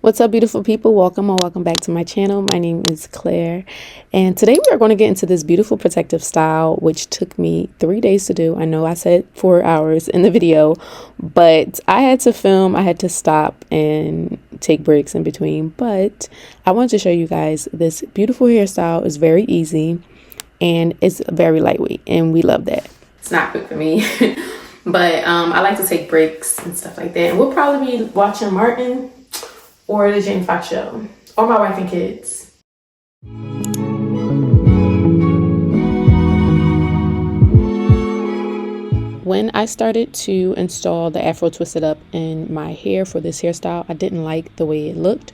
What's up, beautiful people? Welcome back to my channel. My name is Claire, and today we are going to get into this beautiful protective style, which took me 3 days to do. I know I said 4 hours in the video, but I had to film, I had to stop and take breaks in between. But I wanted to show you guys this beautiful hairstyle. Is very easy and it's very lightweight, and we love that. It's not quick for me. But I like to take breaks and stuff like that. And we'll probably be watching Martin or the Jamie Foxx show, or My Wife and Kids. When I started to install the Afro Twisted Up in my hair for this hairstyle, I didn't like the way it looked.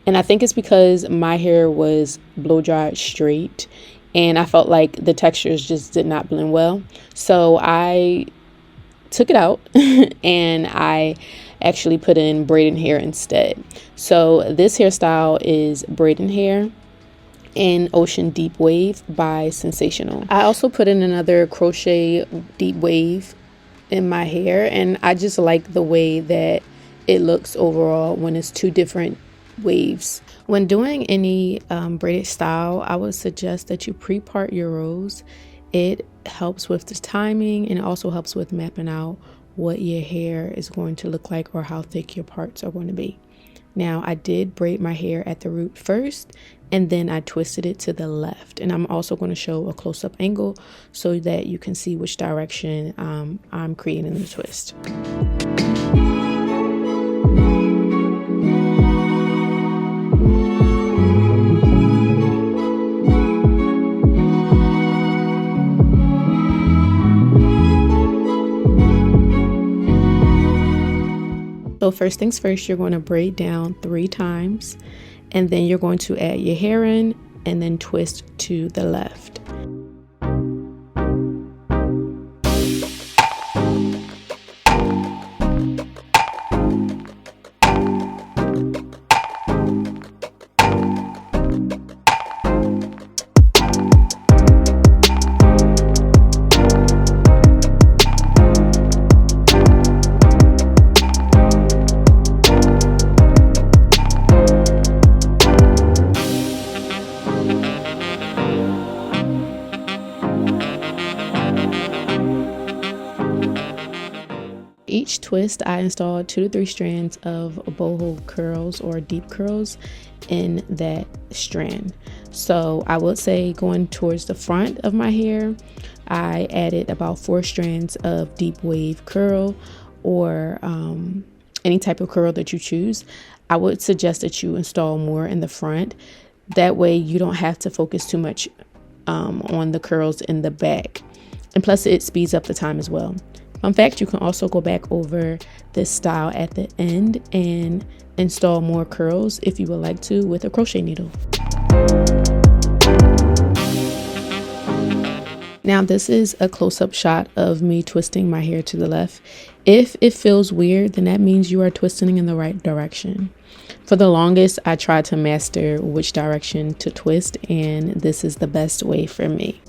And I think it's because my hair was blow dried straight, and I felt like the textures just did not blend well. So I took it out and I actually put in braiding hair instead. So this hairstyle is braiding hair in Ocean Deep Wave by Sensational. I also put in another crochet deep wave in my hair, and I just like the way that it looks overall when it's two different waves. When doing any braided style, I would suggest that you pre-part your rows. It helps with the timing, and it also helps with mapping out what your hair is going to look like or how thick your parts are going to be. Now, I did braid my hair at the root first, and then I twisted it to the left. And I'm also going to show a close-up angle so that you can see which direction I'm creating the twist. So first things first, you're going to braid down 3 times, and then you're going to add your hair in and then twist to the left. Each twist, I installed 2 to 3 strands of boho curls or deep curls in that strand. So I would say going towards the front of my hair, I added about 4 strands of deep wave curl, or any type of curl that you choose. I would suggest that you install more in the front. That way you don't have to focus too much on the curls in the back. And plus it speeds up the time as well. In fact, you can also go back over this style at the end and install more curls if you would like to with a crochet needle. Now this is a close-up shot of me twisting my hair to the left. If it feels weird, then that means you are twisting in the right direction. For the longest, I tried to master which direction to twist, and this is the best way for me.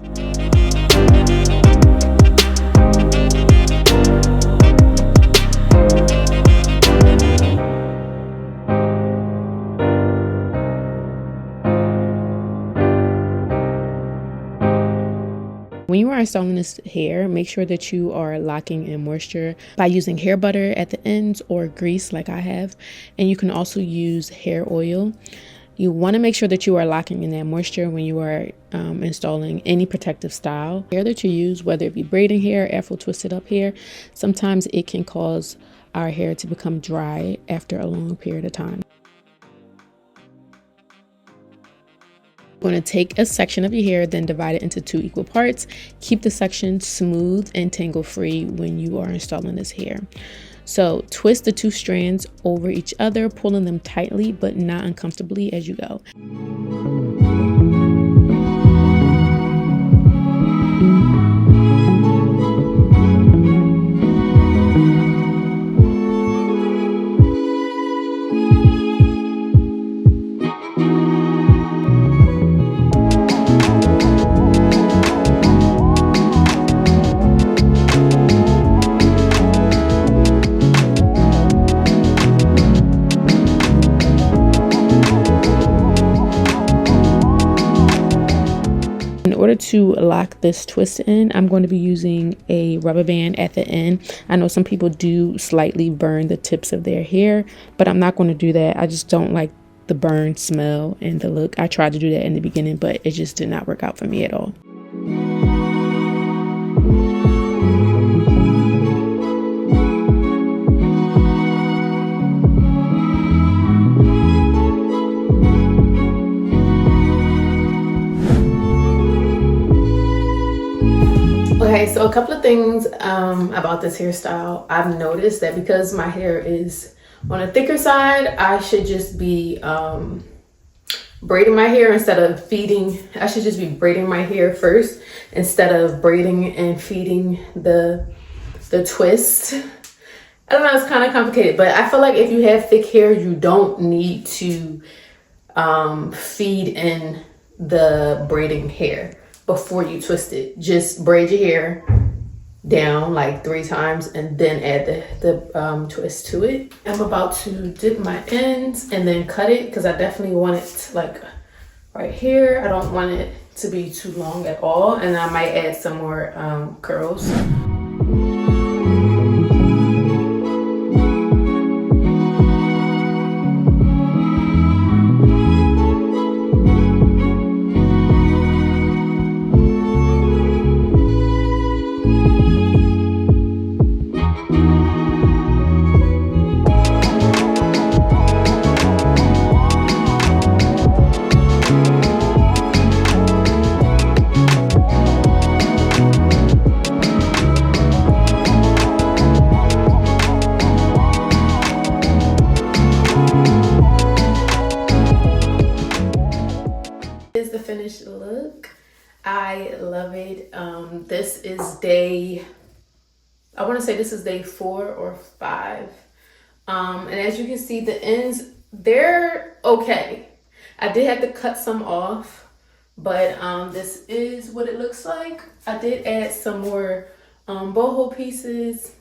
When you are installing this hair, make sure that you are locking in moisture by using hair butter at the ends or grease like I have. And you can also use hair oil. You want to make sure that you are locking in that moisture when you are installing any protective style. Hair that you use, whether it be braiding hair, Afro Twisted Up hair, sometimes it can cause our hair to become dry after a long period of time. You're going to take a section of your hair, then divide it into 2 equal parts. Keep the section smooth and tangle free when you are installing this hair. So twist the 2 strands over each other, pulling them tightly but not uncomfortably as you go. order to lock this twist in, I'm going to be using a rubber band at the end. I know some people do slightly burn the tips of their hair, but I'm not going to do that. I just don't like the burn smell and the look. I tried to do that in the beginning, but it just did not work out for me at all. Okay, so a couple of things about this hairstyle. I've noticed that because my hair is on a thicker side, I should just be braiding my hair instead of feeding. I should just be braiding my hair first instead of braiding and feeding the twist. I don't know, it's kind of complicated, but I feel like if you have thick hair, you don't need to feed in the braiding hair before you twist it. Just braid your hair down like 3 times and then add the twist to it. I'm about to dip my ends and then cut it because I definitely want it like right here. I don't want it to be too long at all, and I might add some more curls. Is the finished look. I love it. This is day, I want to say this is day 4 or 5. And as you can see, the ends, they're okay. I did have to cut some off, but this is what it looks like. I did add some more boho pieces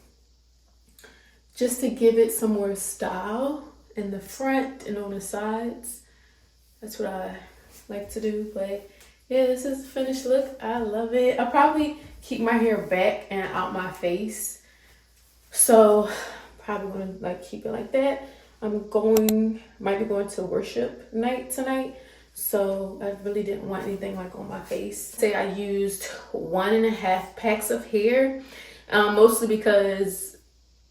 just to give it some more style in the front and on the sides. That's what I like to do. But yeah, this is the finished look. I love it. I'll probably keep my hair back and out my face, so probably gonna like keep it like that. Might be going to worship night tonight, so I really didn't want anything like on my face. Say I used 1.5 packs of hair, mostly because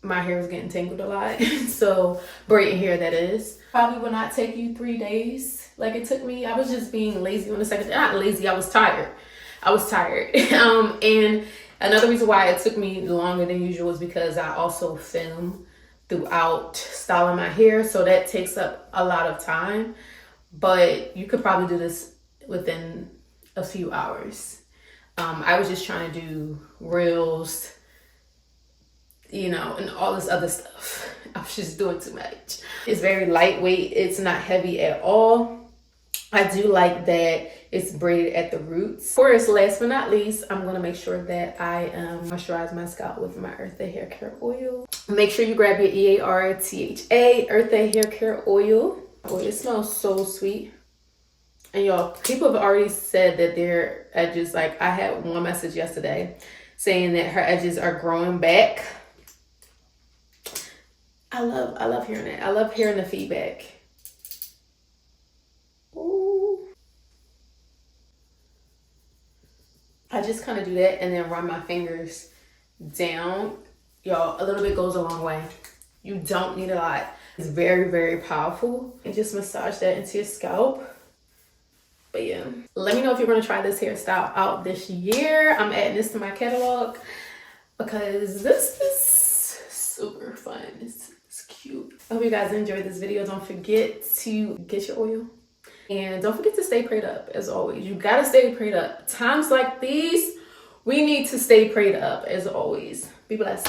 my hair was getting tangled a lot. So braiding hair, that is. Probably will not take you 3 days like it took me. I was just being lazy on the second day. Not lazy, I was tired. And another reason why it took me longer than usual is because I also film throughout styling my hair, so that takes up a lot of time. But you could probably do this within a few hours. I was just trying to do reels, you know, and all this other stuff. I was just doing too much. It's very lightweight. It's not heavy at all. I do like that it's braided at the roots. Of course, last but not least, I'm going to make sure that I moisturize my scalp with my Earth Day Hair Care Oil. Make sure you grab your EARTHA Earth Day Hair Care Oil. Oh, it smells so sweet. And y'all, people have already said that their edges, like I had one message yesterday saying that her edges are growing back. I love hearing that. I love hearing the feedback. Ooh. I just kind of do that and then run my fingers down. Y'all, a little bit goes a long way. You don't need a lot. It's very, very powerful. And just massage that into your scalp. But yeah, let me know if you're going to try this hairstyle out this year. I'm adding this to my catalog because this is super fun. It's cute. I hope you guys enjoyed this video. Don't forget to get your oil. And don't forget to stay prayed up, as always. You gotta stay prayed up. Times like these, we need to stay prayed up, as always. Be blessed.